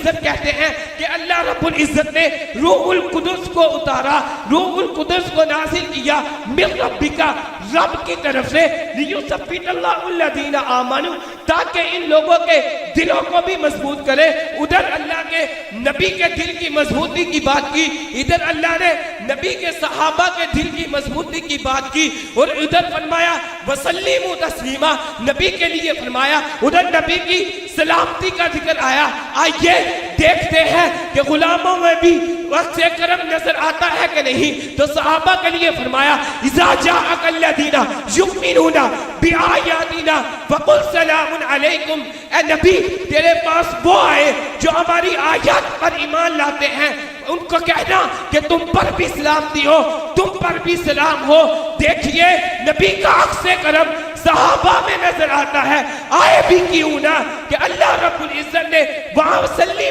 इज्जत कहते हैं कि अल्लाह रब्बुल इज्जत ने रूहुल कुदस को उतारा, रूहुल कुदस को नाजिल किया मिन रब्बिका, रब की तरफ से, लियुसब्बितल्लाहुल्लज़ीना आमनू, ताकि इन लोगों के दिलों को भी मजबूत करे। उधर अल्लाह के नबी के दिल की मजबूती की बात की, इधर अल्लाह ने नबी के सहाबा के दिल की मजबूती की बात की, और इधर फरमाया वसल्लिमू तस्लीमा, नबी के लिए फरमाया, उधर नबी की सलामती का जिक्र आया। आइए देखते हैं कि गुलामों में भी वक्त से करम नजर आता है कि नहीं। तो सहाबा के लिए फरमाया इज़ा जाअकल्लज़ीना युमिनूना बिआयातिना फकुल सलामुन अलैकुम, ए नबी तेरे पास वो आए जो हमारी आयत पर ईमान लाते हैं, उनको कहना कि तुम पर भी सलामती हो, तुम पर भी सलाम हो। देखिए नबी का अक्स करम सहाबा में नजर आता है। आए भी क्यों ना कि अल्लाह रब्बुल इज्जत ने वहां